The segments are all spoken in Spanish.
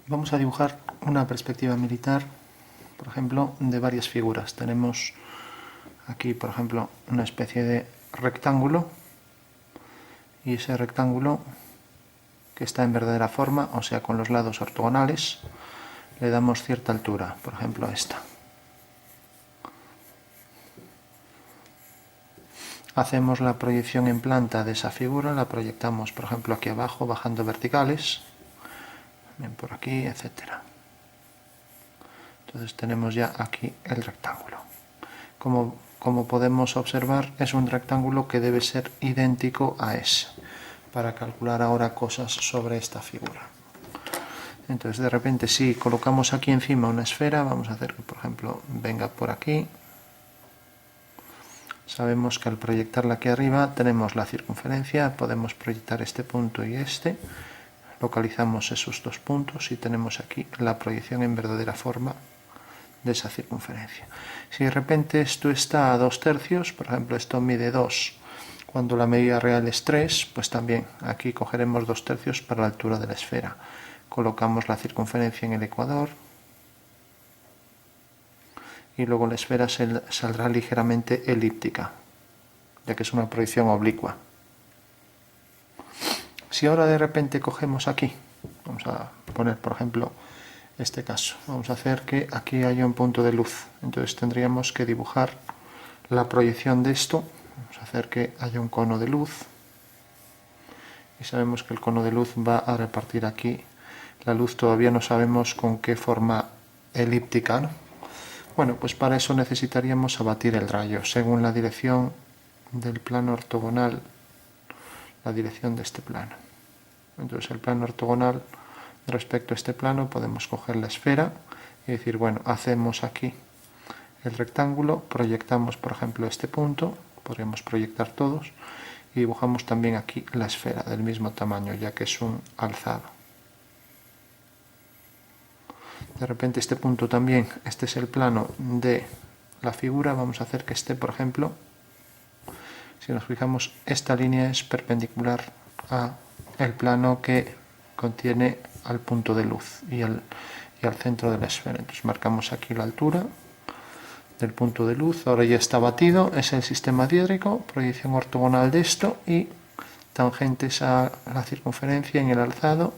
Vamos a dibujar una perspectiva militar, por ejemplo, de varias figuras. Tenemos aquí, por ejemplo, una especie de rectángulo, y ese rectángulo, que está en verdadera forma, o sea, con los lados ortogonales, le damos cierta altura, por ejemplo a esta. Hacemos la proyección en planta de esa figura, la proyectamos, por ejemplo, aquí abajo, bajando verticales, bien por aquí, etcétera. Entonces tenemos ya aquí el rectángulo. Como podemos observar, es un rectángulo que debe ser idéntico a ese, para calcular ahora cosas sobre esta figura. Entonces, de repente, si colocamos aquí encima una esfera, vamos a hacer que, por ejemplo, venga por aquí. Sabemos que al proyectarla aquí arriba tenemos la circunferencia, podemos proyectar este punto y este, localizamos esos dos puntos y tenemos aquí la proyección en verdadera forma de esa circunferencia. Si de repente esto está a 2/3, por ejemplo esto mide 2, cuando la medida real es 3, pues también aquí cogeremos 2/3 para la altura de la esfera. Colocamos la circunferencia en el ecuador y luego la esfera saldrá ligeramente elíptica, ya que es una proyección oblicua. Si ahora de repente cogemos aquí, vamos a poner por ejemplo este caso, vamos a hacer que aquí haya un punto de luz, entonces tendríamos que dibujar la proyección de esto, vamos a hacer que haya un cono de luz, y sabemos que el cono de luz va a repartir aquí la luz, todavía no sabemos con qué forma elíptica, ¿no? Bueno, pues para eso necesitaríamos abatir el rayo según la dirección del plano ortogonal, la dirección de este plano. Entonces el plano ortogonal respecto a este plano podemos coger la esfera y decir, bueno, hacemos aquí el rectángulo, proyectamos por ejemplo este punto, podríamos proyectar todos, y dibujamos también aquí la esfera del mismo tamaño, ya que es un alzado. De repente este punto también, este es el plano de la figura, vamos a hacer que esté, por ejemplo, si nos fijamos, esta línea es perpendicular a el plano que contiene al punto de luz y al centro de la esfera. Entonces marcamos aquí la altura del punto de luz, ahora ya está batido, es el sistema diédrico, proyección ortogonal de esto y tangentes a la circunferencia en el alzado,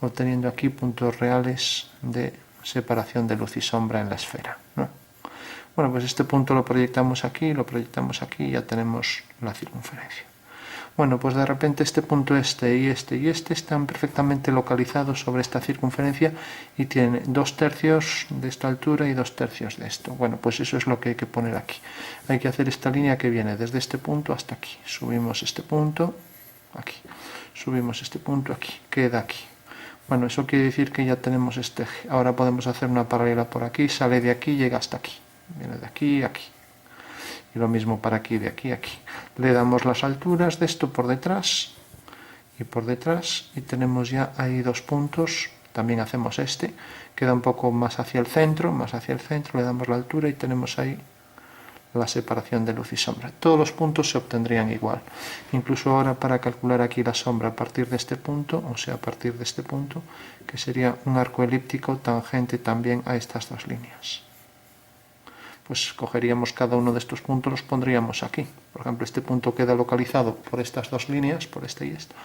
obteniendo aquí puntos reales de separación de luz y sombra en la esfera, ¿no? Bueno, pues este punto lo proyectamos aquí y ya tenemos la circunferencia. Bueno, pues de repente este punto este y este están perfectamente localizados sobre esta circunferencia y tienen 2/3 de esta altura y 2/3 de esto. Bueno, pues eso es lo que hay que poner aquí. Hay que hacer esta línea que viene desde este punto hasta aquí. Subimos este punto aquí, subimos este punto aquí, queda aquí. Bueno, eso quiere decir que ya tenemos este eje. Ahora podemos hacer una paralela por aquí, sale de aquí y llega hasta aquí. Viene de aquí a aquí. Y lo mismo para aquí, de aquí a aquí. Le damos las alturas de esto por detrás y tenemos ya ahí dos puntos. También hacemos este, queda un poco más hacia el centro, le damos la altura y tenemos ahí la separación de luz y sombra. Todos los puntos se obtendrían igual. Incluso ahora para calcular aquí la sombra a partir de este punto, o sea, a partir de este punto, que sería un arco elíptico tangente también a estas dos líneas. Pues cogeríamos cada uno de estos puntos, los pondríamos aquí. Por ejemplo, este punto queda localizado por estas dos líneas, por este y este.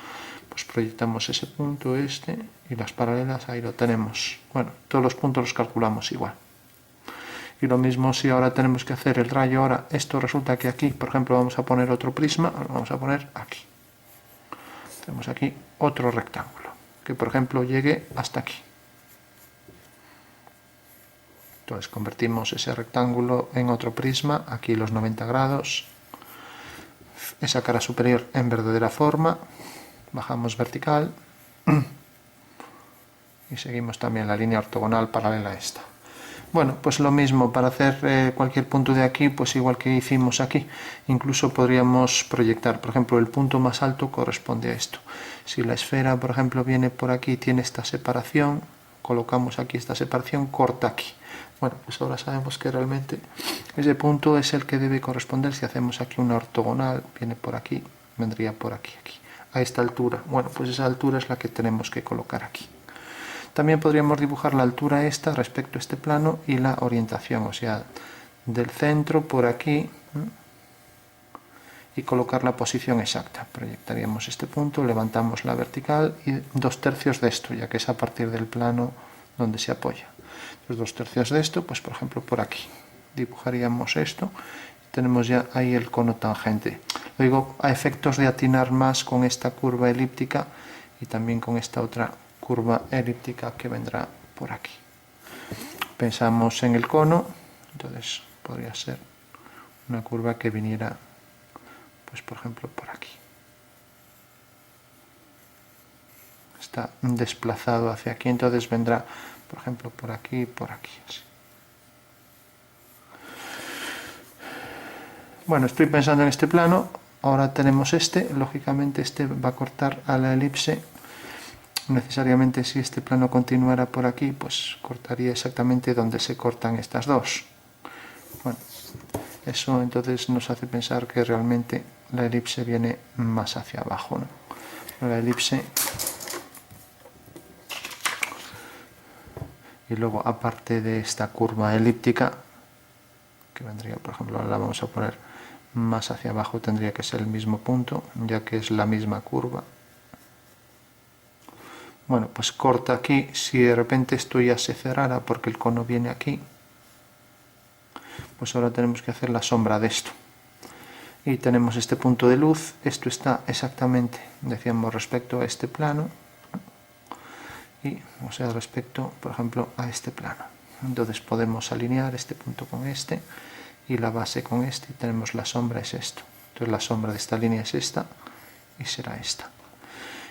Pues proyectamos ese punto, este, y las paralelas, ahí lo tenemos. Bueno, todos los puntos los calculamos igual. Y lo mismo si ahora tenemos que hacer el rayo, ahora esto resulta que aquí, por ejemplo, vamos a poner otro prisma, lo vamos a poner aquí. Tenemos aquí otro rectángulo, que por ejemplo llegue hasta aquí. Entonces convertimos ese rectángulo en otro prisma, aquí los 90 grados, esa cara superior en verdadera forma, bajamos vertical y seguimos también la línea ortogonal paralela a esta. Bueno, pues lo mismo, para hacer cualquier punto de aquí, pues igual que hicimos aquí, incluso podríamos proyectar, por ejemplo, el punto más alto corresponde a esto. Si la esfera, por ejemplo, viene por aquí y tiene esta separación, colocamos aquí esta separación, corta aquí. Bueno, pues ahora sabemos que realmente ese punto es el que debe corresponder. Si hacemos aquí una ortogonal, viene por aquí, vendría por aquí, aquí, a esta altura. Bueno, pues esa altura es la que tenemos que colocar aquí. También podríamos dibujar la altura esta respecto a este plano y la orientación, o sea, del centro por aquí, y colocar la posición exacta. Proyectaríamos este punto, levantamos la vertical y 2/3 de esto, ya que es a partir del plano donde se apoya. Los 2/3 de esto, pues por ejemplo por aquí. Dibujaríamos esto. Tenemos ya ahí el cono tangente. Lo digo a efectos de atinar más con esta curva elíptica y también con esta otra curva elíptica que vendrá por aquí. Pensamos en el cono, entonces podría ser una curva que viniera, pues por ejemplo por aquí. Está desplazado hacia aquí, entonces vendrá por ejemplo por aquí y por aquí. Así. Bueno, estoy pensando en este plano, ahora tenemos este, lógicamente este va a cortar a la elipse, necesariamente si este plano continuara por aquí, pues cortaría exactamente donde se cortan estas dos. Bueno, eso entonces nos hace pensar que realmente la elipse viene más hacia abajo, ¿no? La elipse, y luego aparte de esta curva elíptica, que vendría, por ejemplo, la vamos a poner más hacia abajo, tendría que ser el mismo punto, ya que es la misma curva. Bueno, pues corta aquí. Si de repente esto ya se cerrara porque el cono viene aquí, pues ahora tenemos que hacer la sombra de esto. Y tenemos este punto de luz, esto está exactamente, decíamos, respecto a este plano, y, o sea, respecto, por ejemplo, a este plano. Entonces podemos alinear este punto con este, y la base con este, y tenemos la sombra es esto. Entonces la sombra de esta línea es esta, y será esta.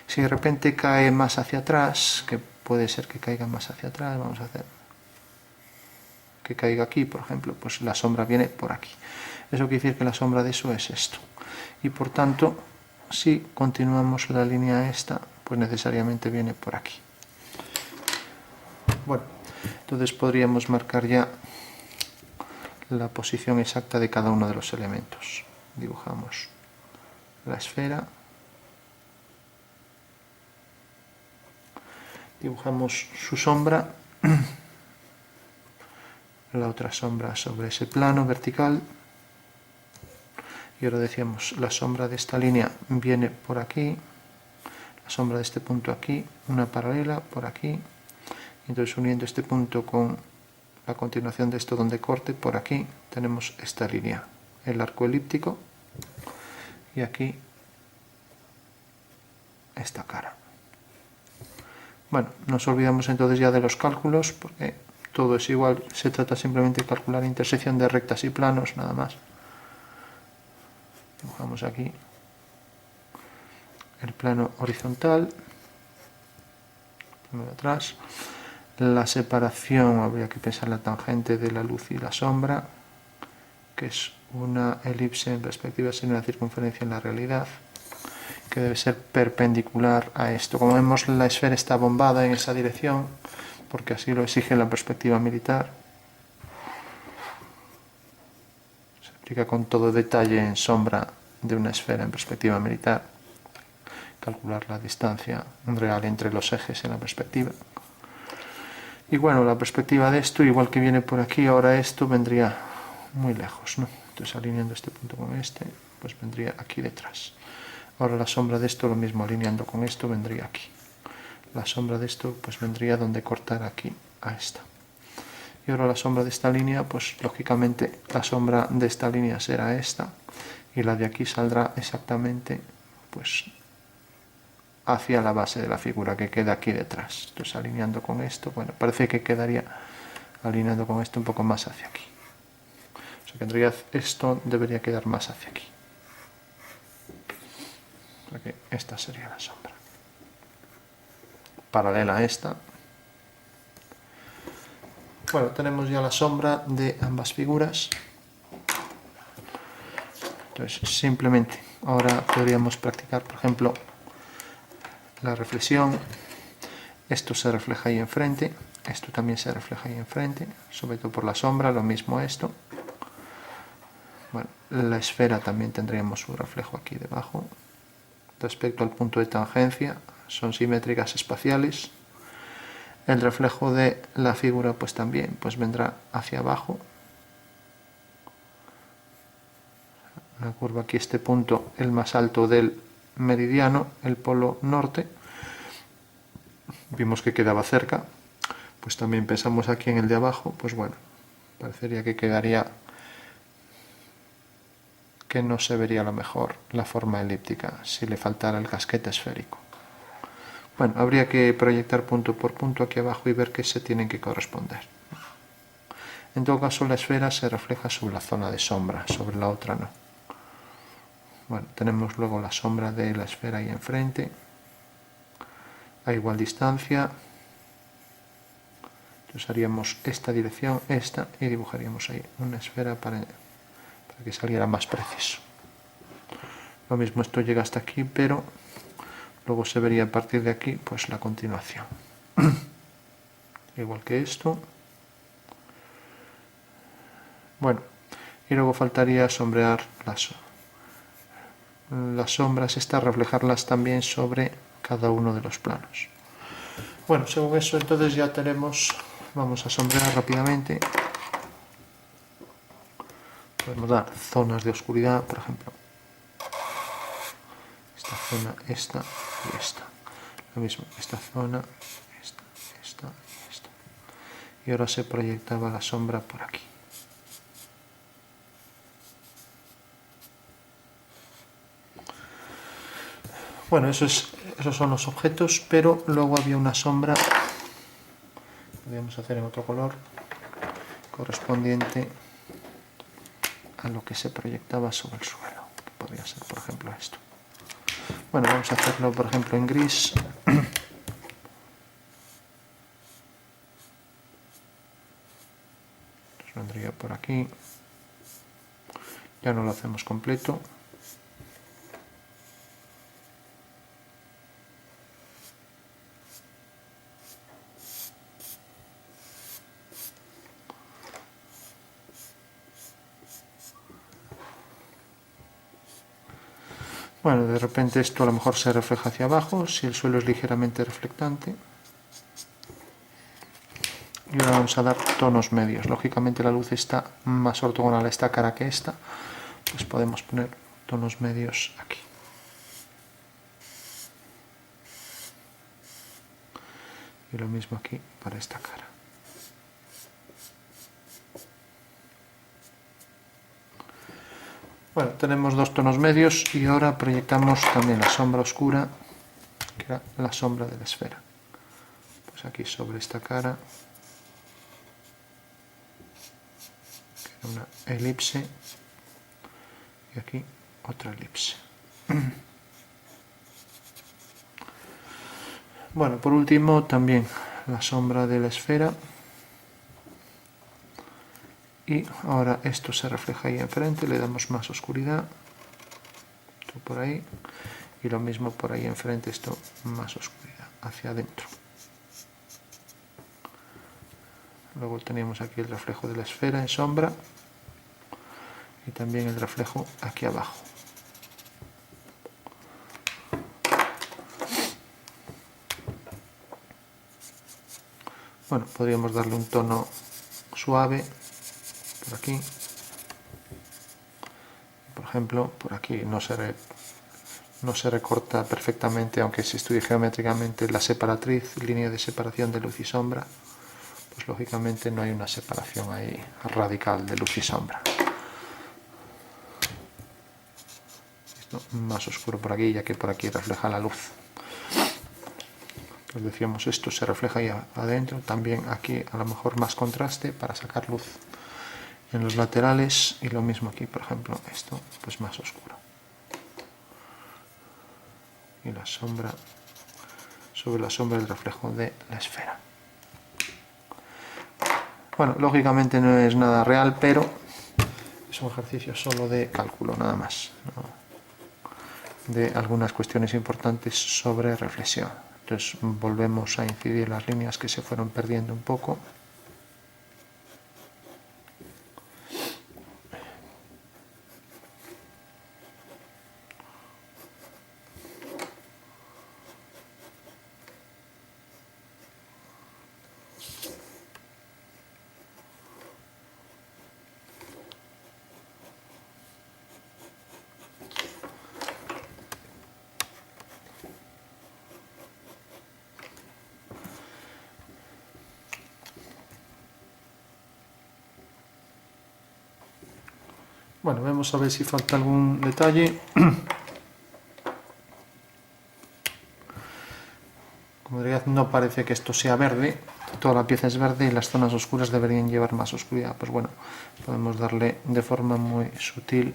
Si de repente cae más hacia atrás, que puede ser que caiga más hacia atrás, vamos a hacer que caiga aquí, por ejemplo, pues la sombra viene por aquí. Eso quiere decir que la sombra de eso es esto. Y por tanto, si continuamos la línea esta, pues necesariamente viene por aquí. Bueno, entonces podríamos marcar ya la posición exacta de cada uno de los elementos. Dibujamos la esfera. Dibujamos su sombra, la otra sombra sobre ese plano vertical, y ahora decíamos, la sombra de esta línea viene por aquí, la sombra de este punto aquí, una paralela por aquí, y entonces uniendo este punto con la continuación de esto donde corte, por aquí tenemos esta línea, el arco elíptico, y aquí esta cara. Bueno, nos olvidamos entonces ya de los cálculos, porque todo es igual, se trata simplemente de calcular intersección de rectas y planos, nada más. Dibujamos aquí el plano horizontal, plano de atrás, la separación, habría que pensar la tangente de la luz y la sombra, que es una elipse en perspectiva sin una circunferencia en la realidad, que debe ser perpendicular a esto. Como vemos, la esfera está bombada en esa dirección, porque así lo exige la perspectiva militar. Se explica con todo detalle en sombra de una esfera en perspectiva militar. Calcular la distancia real entre los ejes en la perspectiva. Y bueno, la perspectiva de esto, igual que viene por aquí, ahora esto vendría muy lejos, ¿no? Entonces alineando este punto con este, pues vendría aquí detrás. Ahora la sombra de esto, lo mismo, alineando con esto, vendría aquí. La sombra de esto, pues vendría donde cortar aquí, a esta. Y ahora la sombra de esta línea, pues lógicamente la sombra de esta línea será esta, y la de aquí saldrá exactamente, pues, hacia la base de la figura, que queda aquí detrás. Entonces alineando con esto, bueno, parece que quedaría alineando con esto un poco más hacia aquí. O sea que en realidad esto debería quedar más hacia aquí. Que esta sería la sombra paralela a esta. Bueno, tenemos ya la sombra de ambas figuras. Entonces simplemente ahora podríamos practicar, por ejemplo, la reflexión. Esto se refleja ahí enfrente, esto también se refleja ahí enfrente, sobre todo por la sombra, lo mismo esto. Bueno, la esfera también tendríamos su reflejo aquí debajo. Respecto al punto de tangencia, son simétricas espaciales. El reflejo de la figura pues también pues vendrá hacia abajo. La curva aquí, este punto, el más alto del meridiano, el polo norte. Vimos que quedaba cerca. Pues también pensamos aquí en el de abajo, pues bueno, parecería que quedaría, que no se vería a lo mejor la forma elíptica si le faltara el casquete esférico. Bueno, habría que proyectar punto por punto aquí abajo y ver qué se tienen que corresponder. En todo caso, la esfera se refleja sobre la zona de sombra, sobre la otra no. Bueno, tenemos luego la sombra de la esfera ahí enfrente, a igual distancia. Entonces haríamos esta dirección, esta, y dibujaríamos ahí una esfera para que saliera más preciso. Lo mismo, esto llega hasta aquí, pero luego se vería a partir de aquí pues la continuación. Igual que esto. Bueno, y luego faltaría sombrear las sombras estas, reflejarlas también sobre cada uno de los planos. Bueno, según eso entonces ya tenemos, vamos a sombrear rápidamente. Podemos dar zonas de oscuridad, por ejemplo. Esta zona, esta y esta. Lo mismo, esta zona, esta y esta. Y ahora se proyectaba la sombra por aquí. Bueno, esos son los objetos, pero luego había una sombra, podríamos hacer en otro color, correspondiente a lo que se proyectaba sobre el suelo, que podría ser, por ejemplo, esto. Bueno, vamos a hacerlo, por ejemplo, en gris. Entonces vendría por aquí. Ya no lo hacemos completo. Bueno, de repente esto a lo mejor se refleja hacia abajo, si el suelo es ligeramente reflectante. Y ahora vamos a dar tonos medios. Lógicamente la luz está más ortogonal a esta cara que esta, pues podemos poner tonos medios aquí. Y lo mismo aquí para esta cara. Bueno, tenemos dos tonos medios y ahora proyectamos también la sombra oscura, que era la sombra de la esfera. Pues aquí sobre esta cara, que era una elipse, y aquí otra elipse. Bueno, por último también la sombra de la esfera. Y ahora esto se refleja ahí enfrente, le damos más oscuridad, esto por ahí, y lo mismo por ahí enfrente, esto más oscuridad, hacia adentro. Luego tenemos aquí el reflejo de la esfera en sombra, y también el reflejo aquí abajo. Bueno, podríamos darle un tono suave, por aquí. Por ejemplo, por aquí no se recorta perfectamente, aunque se estudie geométricamente la separatriz, línea de separación de luz y sombra, pues lógicamente no hay una separación ahí radical de luz y sombra. Esto más oscuro por aquí, ya que por aquí refleja la luz. Pues decíamos, esto se refleja ahí adentro, también aquí a lo mejor más contraste para sacar luz en los laterales, y lo mismo aquí, por ejemplo, esto pues más oscuro. Y la sombra, sobre la sombra el reflejo de la esfera. Bueno, lógicamente no es nada real, pero es un ejercicio solo de cálculo, nada más, ¿no? De algunas cuestiones importantes sobre reflexión. Entonces volvemos a incidir las líneas que se fueron perdiendo un poco. Bueno, vamos a ver si falta algún detalle. Como diría, no parece que esto sea verde, toda la pieza es verde y las zonas oscuras deberían llevar más oscuridad. Pues bueno, podemos darle de forma muy sutil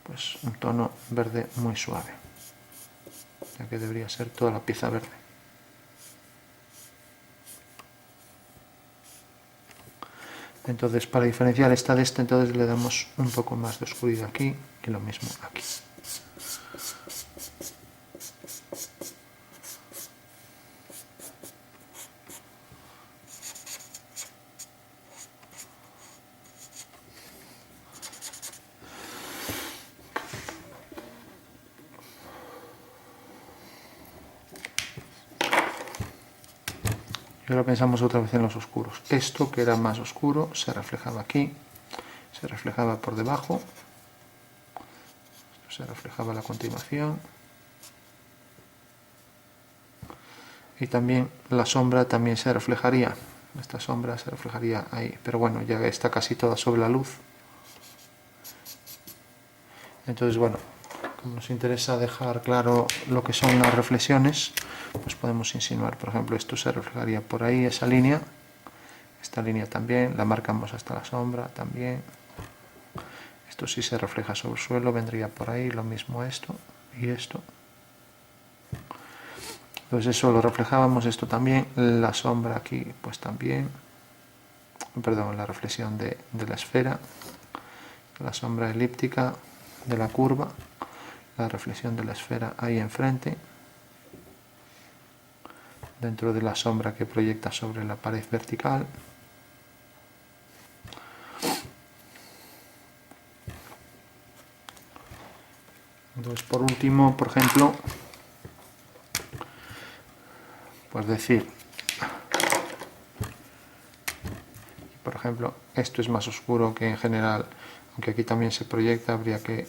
pues un tono verde muy suave, ya que debería ser toda la pieza verde. Entonces, para diferenciar esta de esta, entonces le damos un poco más de oscuridad aquí y lo mismo aquí. Y ahora pensamos otra vez en los oscuros. Esto, que era más oscuro, se reflejaba aquí, se reflejaba por debajo, esto se reflejaba a la continuación, y también la sombra también se reflejaría. Esta sombra se reflejaría ahí, pero bueno, ya está casi toda sobre la luz. Entonces, bueno, como nos interesa dejar claro lo que son las reflexiones, pues podemos insinuar, por ejemplo, esto se reflejaría por ahí, esa línea, esta línea también, la marcamos hasta la sombra también. Esto sí se refleja sobre el suelo, vendría por ahí, lo mismo esto y esto. Entonces eso lo reflejábamos, esto también, la sombra aquí pues también, perdón, la reflexión de la esfera, la sombra elíptica de la curva, la reflexión de la esfera ahí enfrente, dentro de la sombra que proyecta sobre la pared vertical. Entonces, por último, por ejemplo, pues decir, por ejemplo, esto es más oscuro que en general, aunque aquí también se proyecta, habría que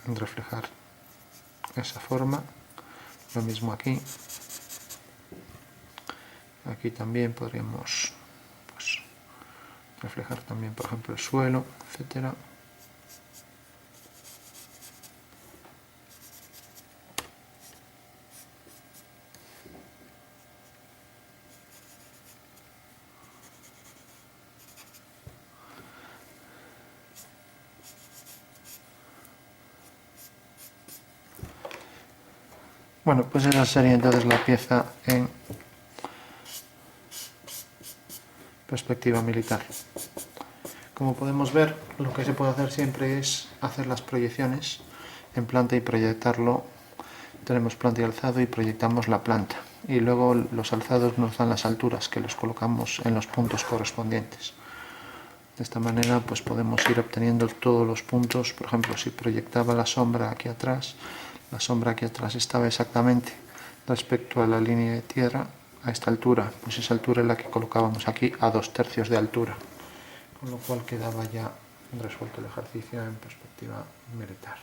reflejar esa forma. Lo mismo aquí. Aquí también podríamos pues, reflejar también, por ejemplo, el suelo, etcétera. Bueno, pues esa sería entonces la pieza en perspectiva militar. Como podemos ver, lo que se puede hacer siempre es hacer las proyecciones en planta y proyectarlo. Tenemos planta y alzado y proyectamos la planta. Y luego los alzados nos dan las alturas, que los colocamos en los puntos correspondientes. De esta manera pues podemos ir obteniendo todos los puntos. Por ejemplo, si proyectaba la sombra aquí atrás, la sombra aquí atrás estaba exactamente respecto a la línea de tierra, a esta altura, pues esa altura es la que colocábamos aquí a 2/3 de altura, con lo cual quedaba ya resuelto el ejercicio en perspectiva militar.